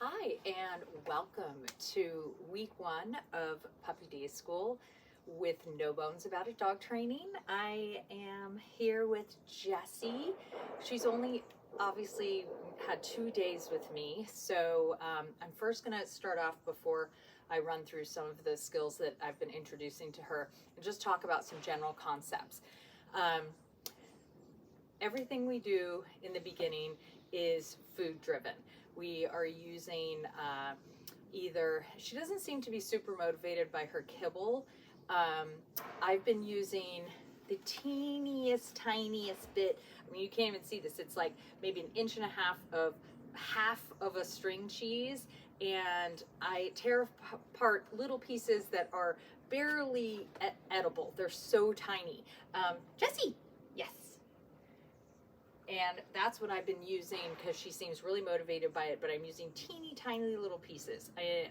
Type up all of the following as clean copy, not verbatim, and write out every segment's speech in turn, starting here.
Hi, and welcome to week one of Puppy Day School with No Bones About It dog training. I am here with Jessie. She's only obviously had 2 days with me, so I'm first going to start off before I run through some of the skills that I've been introducing to her and just talk about some general concepts. Everything we do in the beginning is food driven. We are using either, she doesn't seem to be super motivated by her kibble. I've been using the teeniest, tiniest bit. I mean, you can't even see this. It's like maybe 1.5 inches of a string cheese, and I tear apart little pieces that are barely edible. They're so tiny. Jessie, yes. And that's what I've been using because she seems really motivated by it, but I'm using teeny tiny little pieces. It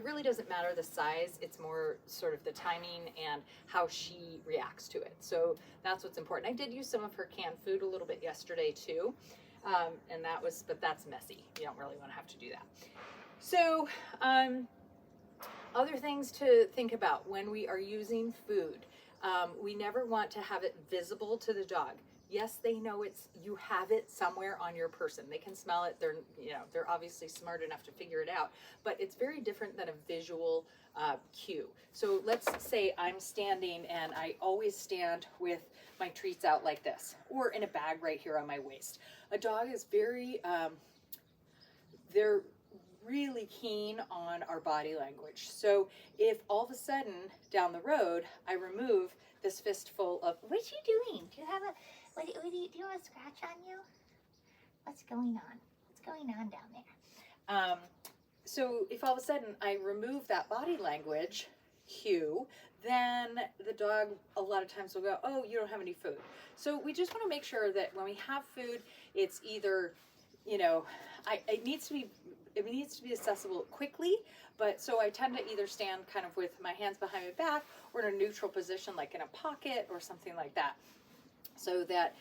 really doesn't matter the size, it's more sort of the timing and how she reacts to it. So that's what's important. I did use some of her canned food a little bit yesterday too. But that's messy. You don't really want to have to do that. So, other things to think about when we are using food. We never want to have it visible to the dog. Yes, they know you have it somewhere on your person. They can smell it. They're obviously smart enough to figure it out, but it's very different than a visual cue. So let's say I'm standing, and I always stand with my treats out like this, or in a bag right here on my waist. A dog is they're really keen on our body language. So if all of a sudden down the road I remove this fistful of, What you doing? Do you have do you have a scratch on you? What's going on? What's going on down there? So if all of a sudden I remove that body language cue, then the dog a lot of times will go, oh, you don't have any food. So we just want to make sure that when we have food, it's either, it needs to be accessible quickly, but so I tend to either stand kind of with my hands behind my back or in a neutral position, like in a pocket or something like that. So that,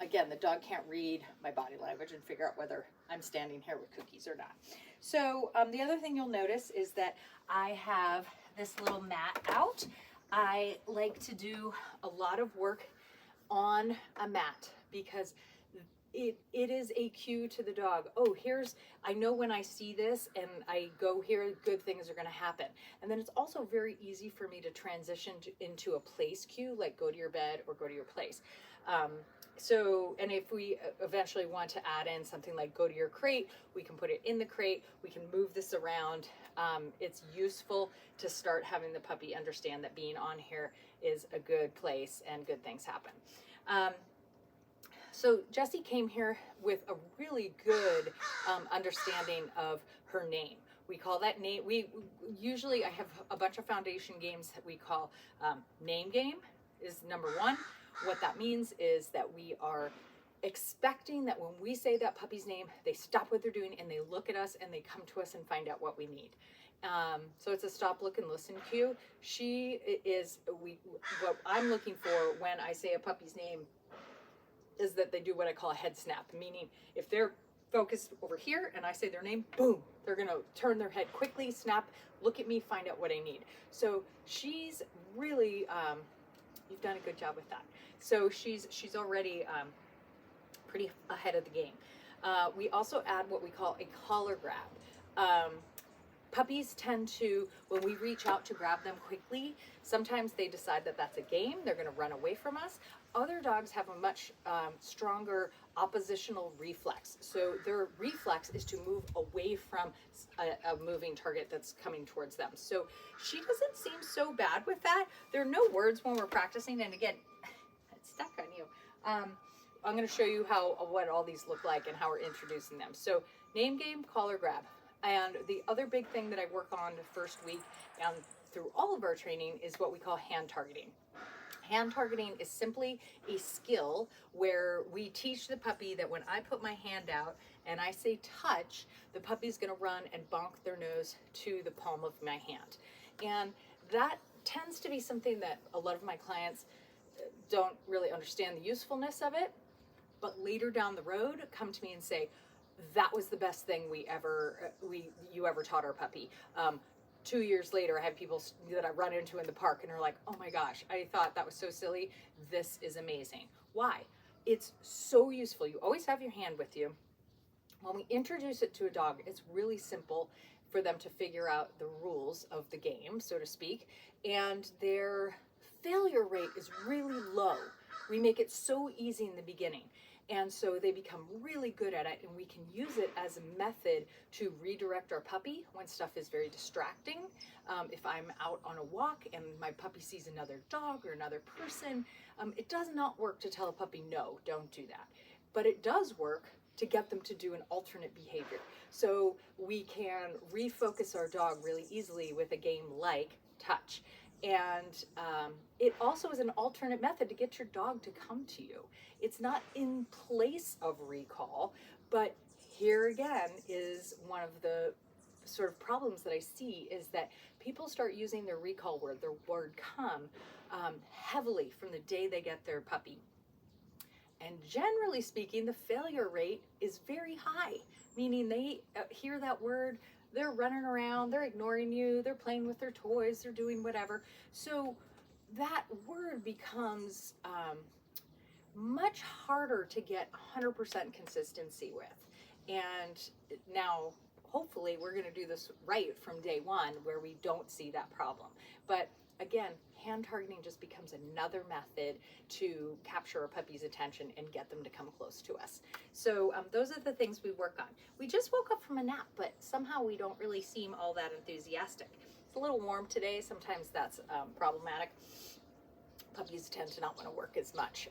again, the dog can't read my body language and figure out whether I'm standing here with cookies or not. So the other thing you'll notice is that I have this little mat out. I like to do a lot of work on a mat because it is a cue to the dog. Oh, I know when I see this and I go here, good things are going to happen. And then it's also very easy for me to transition into a place cue, like go to your bed or go to your place. And if we eventually want to add in something like go to your crate, we can put it in the crate. We can move this around. It's useful to start having the puppy understand that being on here is a good place and good things happen. So Jessie came here with a really good understanding of her name. We call that name. I have a bunch of foundation games that we call name game is number one. What that means is that we are expecting that when we say that puppy's name, they stop what they're doing and they look at us and they come to us and find out what we need. So it's a stop, look, and listen cue. What I'm looking for when I say a puppy's name is that they do what I call a head snap, meaning if they're focused over here and I say their name, boom, they're gonna turn their head quickly, snap, look at me, find out what I need. So she's really, you've done a good job with that. So she's already pretty ahead of the game. We also add what we call a collar grab. Puppies tend to, when we reach out to grab them quickly, sometimes they decide that that's a game, they're gonna run away from us. Other dogs have a much stronger oppositional reflex. So their reflex is to move away from a moving target that's coming towards them. So she doesn't seem so bad with that. There are no words when we're practicing, and again, it's stuck on you. I'm gonna show you what all these look like and how we're introducing them. So name game, collar grab. And the other big thing that I work on the first week and through all of our training is what we call hand targeting. Hand targeting is simply a skill where we teach the puppy that when I put my hand out and I say touch, the puppy's gonna run and bonk their nose to the palm of my hand. And that tends to be something that a lot of my clients don't really understand the usefulness of it, but later down the road come to me and say, that was the best thing you ever taught our puppy. 2 years later, I have people that I run into in the park and are like, oh my gosh, I thought that was so silly. This is amazing. Why? It's so useful. You always have your hand with you. When we introduce it to a dog, it's really simple for them to figure out the rules of the game, so to speak, and their failure rate is really low. We make it so easy in the beginning. And so they become really good at it, and we can use it as a method to redirect our puppy when stuff is very distracting. If I'm out on a walk and my puppy sees another dog or another person, it does not work to tell a puppy, no, don't do that. But it does work to get them to do an alternate behavior. So we can refocus our dog really easily with a game like touch. And it also is an alternate method to get your dog to come to you. It's not in place of recall, but here again is one of the sort of problems that I see is that people start using their recall word, their word come, heavily from the day they get their puppy. And generally speaking, the failure rate is very high, meaning they hear that word, they're running around, they're ignoring you, they're playing with their toys, they're doing whatever. So that word becomes much harder to get 100% consistency with. And now, hopefully, we're going to do this right from day one where we don't see that problem. But again, hand targeting just becomes another method to capture a puppy's attention and get them to come close to us. So those are the things we work on. We just woke up from a nap, but somehow we don't really seem all that enthusiastic. It's a little warm today. Sometimes that's problematic. Puppies tend to not want to work as much.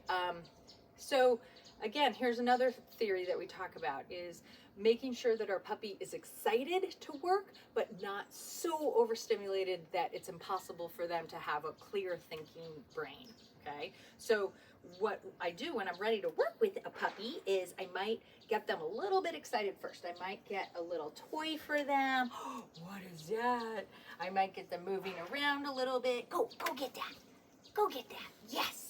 So again, here's another theory that we talk about is making sure that our puppy is excited to work, but not so overstimulated that it's impossible for them to have a clear thinking brain, okay? So what I do when I'm ready to work with a puppy is I might get them a little bit excited first. I might get a little toy for them. Oh, what is that? I might get them moving around a little bit. Go get that. Go get that. Yes.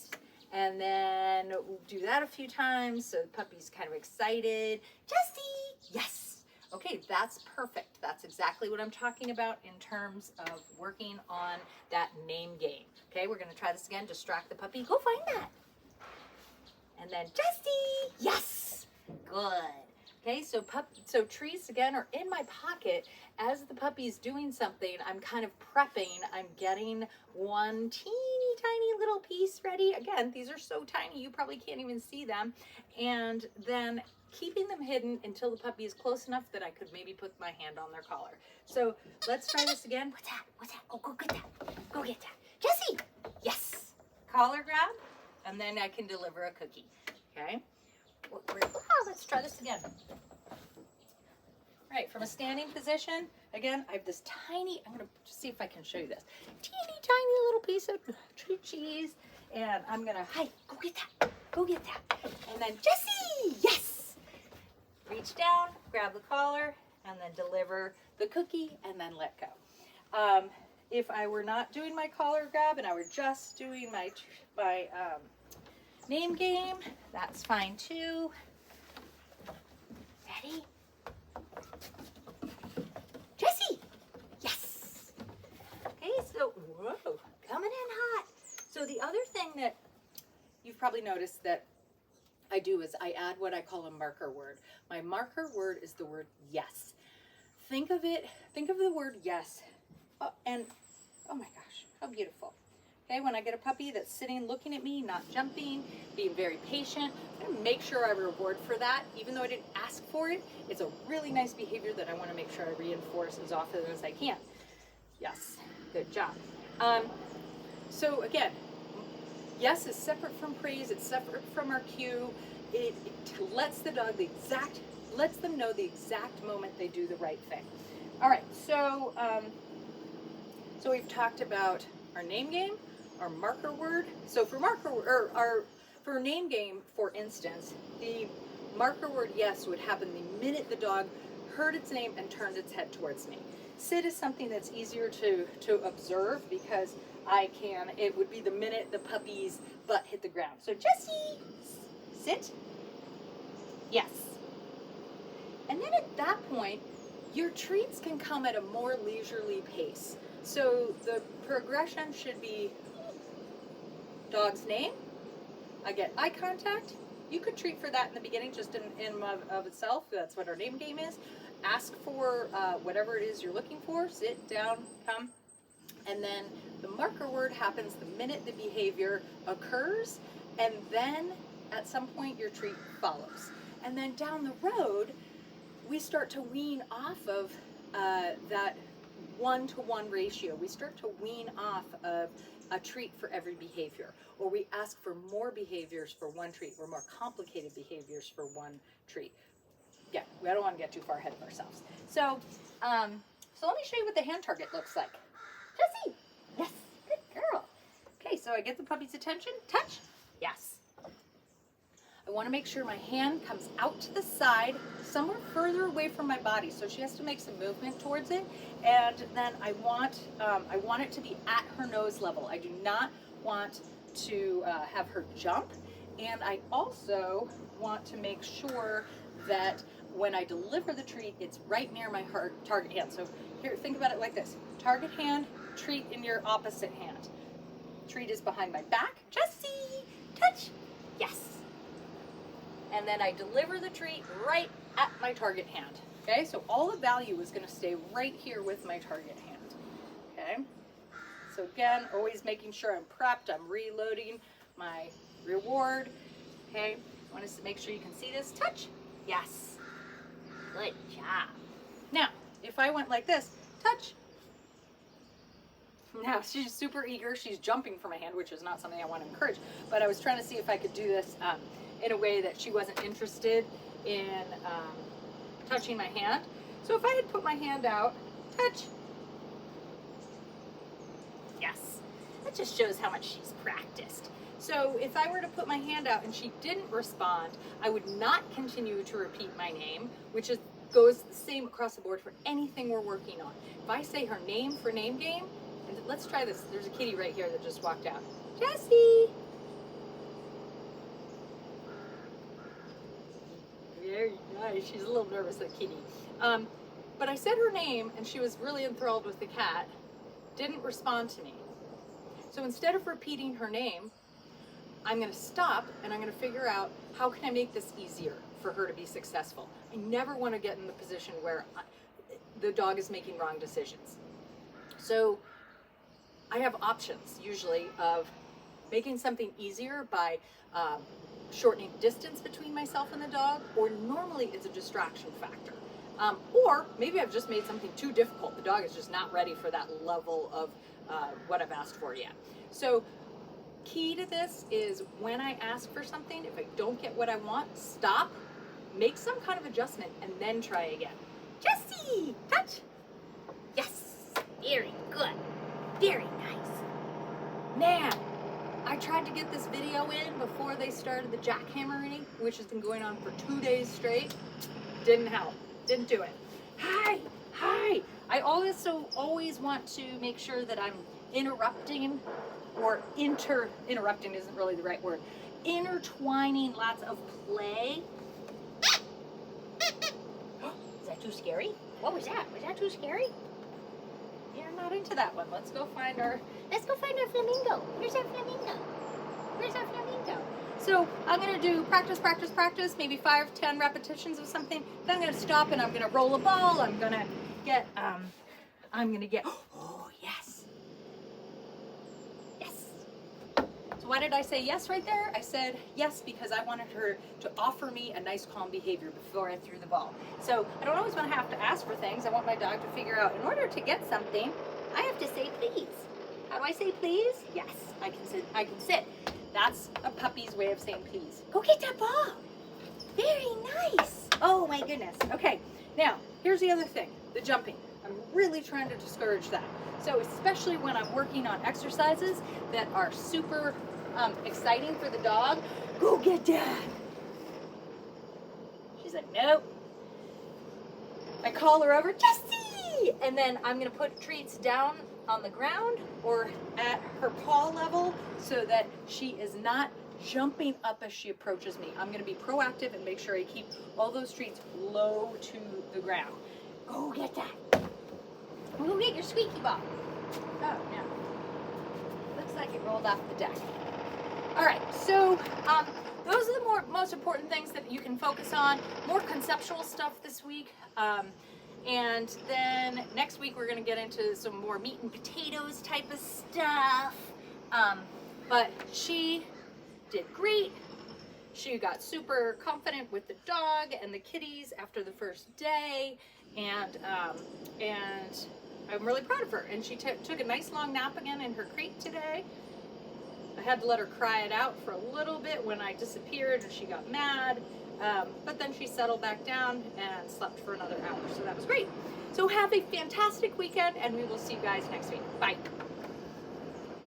And then do that a few times so the puppy's kind of excited. Jessie, yes. Okay, that's perfect. That's exactly what I'm talking about in terms of working on that name game. Okay, we're going to try this again. Distract the puppy. Go find that. And then Jessie, yes. Good. Okay, so treats again are in my pocket as the puppy's doing something. I'm kind of prepping. I'm getting one teeny tiny little piece ready. Again, these are so tiny you probably can't even see them. And then keeping them hidden until the puppy is close enough that I could maybe put my hand on their collar. So let's try this again. What's that? What's that? Oh, go get that. Go get that. Jessie! Yes. Collar grab, and then I can deliver a cookie. Okay? Let's try this again. All right, from a standing position, again, I have this tiny, I'm going to see if I can show you this, teeny tiny little piece of treat cheese, and I'm going to, hi, go get that, go get that. And then, Jessie, yes! Reach down, grab the collar, and then deliver the cookie, and then let go. If I were not doing my collar grab and I were just doing my name game, that's fine too. Ready? Jessie! Yes! Okay, so, whoa, coming in hot. So the other thing that you've probably noticed that I do is I add what I call a marker word. My marker word is the word yes. Think of the word yes, and oh my gosh, how beautiful. Okay, when I get a puppy that's sitting looking at me, not jumping, being very patient, I'm going to make sure I reward for that. Even though I didn't ask for it, it's a really nice behavior that I want to make sure I reinforce as often as I can. Yes, good job. So again, yes is separate from praise, it's separate from our cue. It lets the dog lets them know the exact moment they do the right thing. All right, so we've talked about our name game, our marker word. So for for name game, for instance, the marker word yes would happen the minute the dog heard its name and turned its head towards me. Sit is something that's easier to observe because it would be the minute the puppy's butt hit the ground. So Jessie, sit, yes. And then at that point, your treats can come at a more leisurely pace. So the progression should be dog's name, I get eye contact. You could treat for that in the beginning just in of itself. That's what our name game is. Ask for whatever it is you're looking for. Sit down, come. And then the marker word happens the minute the behavior occurs, and then at some point your treat follows. And then down the road, we start to wean off of that 1-to-1 ratio. We start to wean off of a treat for every behavior, or we ask for more behaviors for one treat, or more complicated behaviors for one treat. Yeah, we don't want to get too far ahead of ourselves. So, so let me show you what the hand target looks like. Jessie, yes, good girl. Okay, so I get the puppy's attention. Touch, yes. I want to make sure my hand comes out to the side, somewhere further away from my body, so she has to make some movement towards it. And then I want it to be at her nose level. I do not want to have her jump, and I also want to make sure that when I deliver the treat, it's right near my target hand. So here, think about it like this: target hand, treat in your opposite hand. Treat is behind my back. Jessie, touch, yes. And then I deliver the treat right at my target hand. Okay, so all the value is going to stay right here with my target hand. Okay, so again, always making sure I'm prepped, I'm reloading my reward. Okay, I want to make sure you can see this. Touch, yes. Good job. Now, if I went like this, touch. Now, she's super eager. She's jumping for my hand, which is not something I want to encourage. But I was trying to see if I could do this in a way that she wasn't interested in touching my hand. So if I had put my hand out, touch. Yes. That just shows how much she's practiced. So if I were to put my hand out and she didn't respond, I would not continue to repeat my name, which goes the same across the board for anything we're working on. If I say her name for name game, and let's try this. There's a kitty right here that just walked out. Jessie! Very nice. She's a little nervous, that kitty. But I said her name, and she was really enthralled with the cat. Didn't respond to me. So instead of repeating her name, I'm going to stop, and I'm going to figure out how can I make this easier for her to be successful. I never want to get in the position where the dog is making wrong decisions. So I have options usually of making something easier by shortening distance between myself and the dog, or normally it's a distraction factor. Or maybe I've just made something too difficult. The dog is just not ready for that level of what I've asked for yet. So key to this is when I ask for something, if I don't get what I want, stop, make some kind of adjustment, and then try again. Jessie, touch. Yes, very good. Very nice. Man, I tried to get this video in before they started the jackhammering, which has been going on for 2 days straight. Didn't help. Didn't do it. Hi, hi. I always want to make sure that I'm interrupting, or interrupting isn't really the right word. Intertwining lots of play. Is that too scary? What was that? Was that too scary? You're not into that one. Let's go find our flamingo. Where's our flamingo? Where's our flamingo? So I'm going to do practice, practice, practice, maybe 5-10 repetitions of something. Then I'm going to stop and I'm going to roll a ball. I'm going to get, oh, yes. Yes. So why did I say yes right there? I said yes because I wanted her to offer me a nice, calm behavior before I threw the ball. So I don't always want to have to ask for things. I want my dog to figure out, in order to get something, I have to say please. How do I say please? Yes, I can sit. That's a puppy's way of saying please. Go get that ball. Very nice. Oh my goodness. Okay, now here's the other thing, the jumping. I'm really trying to discourage that. So especially when I'm working on exercises that are super exciting for the dog, go get dad. She's like, nope. I call her over, Jessie! And then I'm gonna put treats down on the ground or at her paw level so that she is not jumping up as she approaches me. I'm gonna be proactive and make sure I keep all those treats low to the ground. Go get that. Go get your squeaky ball. Oh, no. Looks like it rolled off the deck. All right, so those are the most important things that you can focus on. More conceptual stuff this week. And then next week we're going to get into some more meat and potatoes type of stuff. But she did great. She got super confident with the dog and the kitties after the first day. And I'm really proud of her. And she took a nice long nap again in her crate today. I had to let her cry it out for a little bit when I disappeared and she got mad. But then she settled back down and slept for another hour. So that was great. So have a fantastic weekend and we will see you guys next week. Bye.